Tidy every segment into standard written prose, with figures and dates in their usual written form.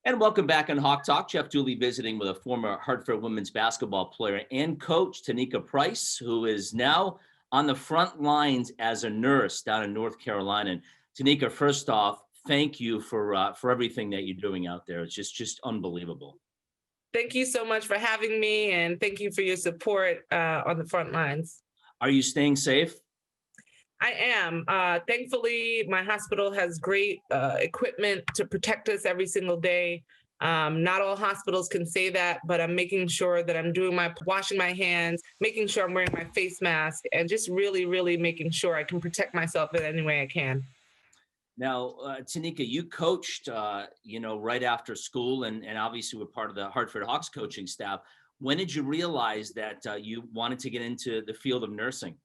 And welcome back on Hawk Talk. Jeff Dooley visiting with a former Hartford women's basketball player and coach, Tanika Price, who is now on the front lines as a nurse down in North Carolina. And Tanika, first off, thank you for everything that you're doing out there. It's just unbelievable. Thank you so much for having me, and thank you for your support on the front lines. Are you staying safe? I am. Thankfully, my hospital has great equipment to protect us every single day. Not all hospitals can say that, but I'm making sure that I'm doing my washing my hands, making sure I'm wearing my face mask, and just really, really making sure I can protect myself in any way I can. Now, Tanika, you coached, right after school, and obviously were part of the Hartford Hawks coaching staff. When did you realize that you wanted to get into the field of nursing?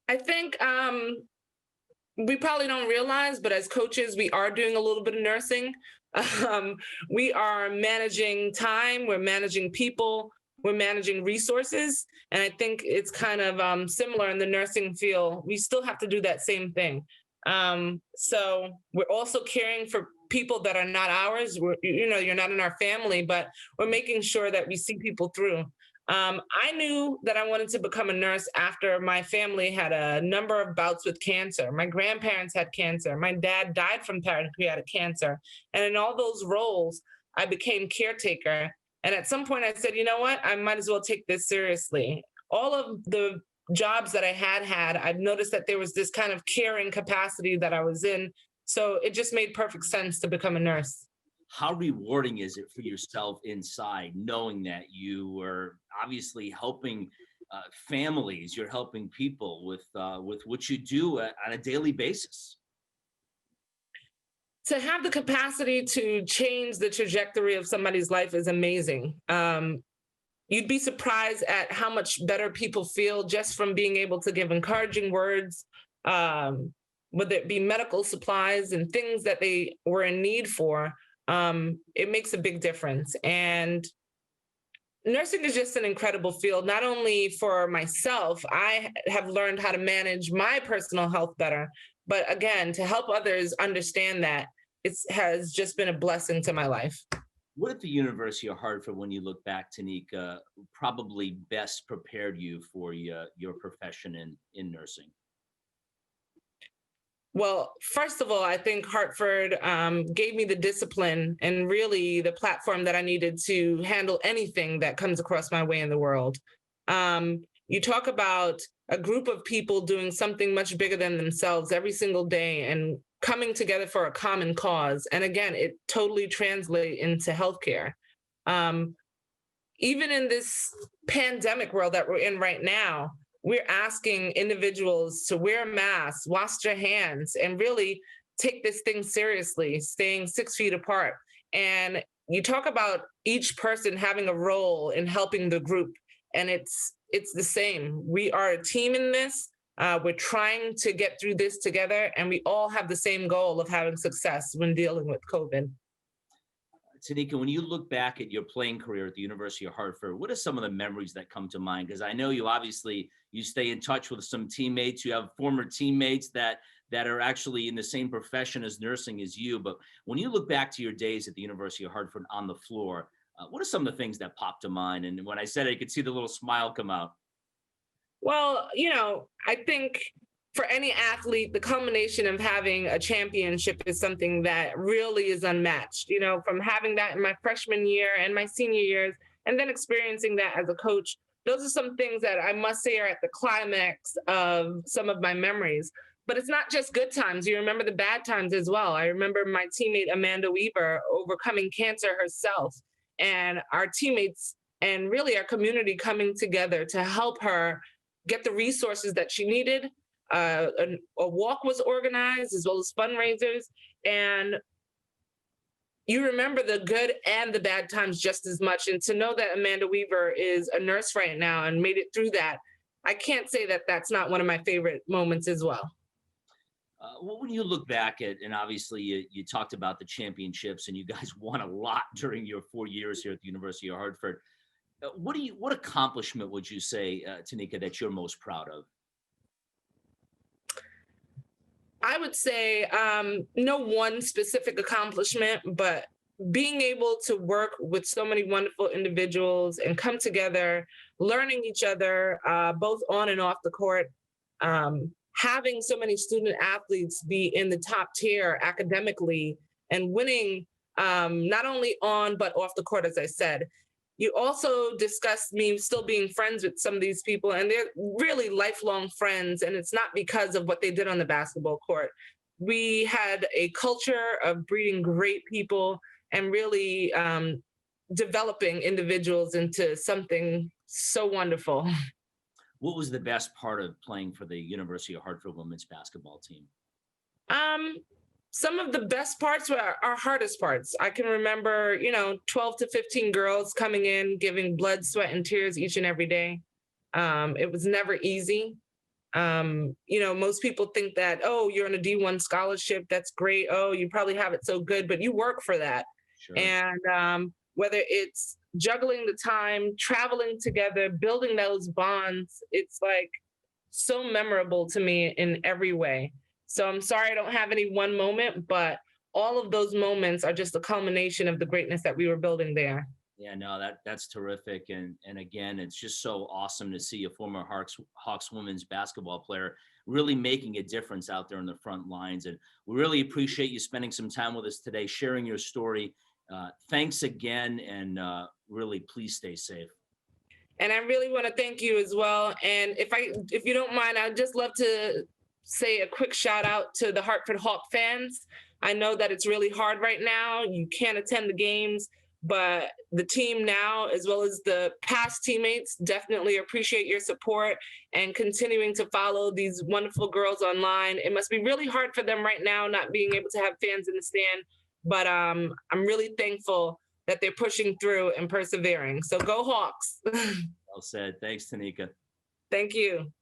I think we probably don't realize, but as coaches, we are doing a little bit of nursing. Um, we are managing time, we're managing people, we're managing resources. And I think it's kind of similar in the nursing field. We still have to do that same thing. So we're also caring for people that are not ours. You're not in our family, but we're making sure that we see people through. I knew that I wanted to become a nurse after my family had a number of bouts with cancer. My grandparents had cancer. My dad died from pancreatic cancer. And in all those roles, I became caretaker. And at some point, I said, you know what? I might as well take this seriously. All of the jobs that I had, I've noticed that there was this kind of caring capacity that I was in. So it just made perfect sense to become a nurse. How rewarding is it for yourself inside knowing that you were obviously helping families, you're helping people with what you do on a daily basis? To have the capacity to change the trajectory of somebody's life is amazing. You'd be surprised at how much better people feel just from being able to give encouraging words, whether it be medical supplies and things that they were in need for. It makes a big difference. And nursing is just an incredible field, not only for myself. I have learned how to manage my personal health better, but again, to help others understand that it has just been a blessing to my life. What at the University of Hartford, when you look back, Tanika, probably best prepared you for your profession in nursing? Well, first of all, I think Hartford gave me the discipline and really the platform that I needed to handle anything that comes across my way in the world. You talk about a group of people doing something much bigger than themselves every single day and coming together for a common cause. And again, it totally translates into healthcare. Um, Even in this pandemic world that we're in right now, we're asking individuals to wear masks, wash their hands, and really take this thing seriously, staying 6 feet apart. And you talk about each person having a role in helping the group, and it's the same. We are a team in this. We're trying to get through this together, and we all have the same goal of having success when dealing with COVID. Tanika, when you look back at your playing career at the University of Hartford, what are some of the memories that come to mind? Because I know you stay in touch with some teammates. You have former teammates that are actually in the same profession as nursing as you. But when you look back to your days at the University of Hartford on the floor, what are some of the things that pop to mind? And when I said it, you could see the little smile come out. Well, I think for any athlete, the culmination of having a championship is something that really is unmatched. From having that in my freshman year and my senior years, and then experiencing that as a coach, those are some things that I must say are at the climax of some of my memories. But it's not just good times. You remember the bad times as well. I remember my teammate Amanda Weaver overcoming cancer herself, and our teammates and really our community coming together to help her get the resources that she needed. A walk was organized as well as fundraisers. And you remember the good and the bad times just as much. And to know that Amanda Weaver is a nurse right now and made it through that, I can't say that that's not one of my favorite moments as well. Well, when you look back at, and obviously you talked about the championships and you guys won a lot during your 4 years here at the University of Hartford. What accomplishment would you say, Tanika, that you're most proud of? I would say no one specific accomplishment, but being able to work with so many wonderful individuals and come together, learning each other, both on and off the court, having so many student athletes be in the top tier academically and winning not only on but off the court, as I said. You also discussed me still being friends with some of these people, and they're really lifelong friends. And it's not because of what they did on the basketball court. We had a culture of breeding great people and really developing individuals into something so wonderful. What was the best part of playing for the University of Hartford women's basketball team? Um, some of the best parts were our hardest parts. I can remember, 12 to 15 girls coming in, giving blood, sweat, and tears each and every day. It was never easy. Most people think that, oh, you're on a D1 scholarship. That's great. Oh, you probably have it so good, but you work for that. Sure. And whether it's juggling the time, traveling together, building those bonds, it's like so memorable to me in every way. So I'm sorry I don't have any one moment, but all of those moments are just a culmination of the greatness that we were building there. Yeah, no, that's terrific, and again, it's just so awesome to see a former Hawks women's basketball player really making a difference out there in the front lines. And we really appreciate you spending some time with us today, sharing your story. Thanks again, and really, please stay safe. And I really want to thank you as well. And if you don't mind, I'd just love to say a quick shout out to the Hartford Hawk fans. I know that it's really hard right now. You can't attend the games, but the team now, as well as the past teammates, definitely appreciate your support and continuing to follow these wonderful girls online. It must be really hard for them right now, not being able to have fans in the stand, but I'm really thankful that they're pushing through and persevering. So go Hawks. Well said. Thanks, Tanika. Thank you.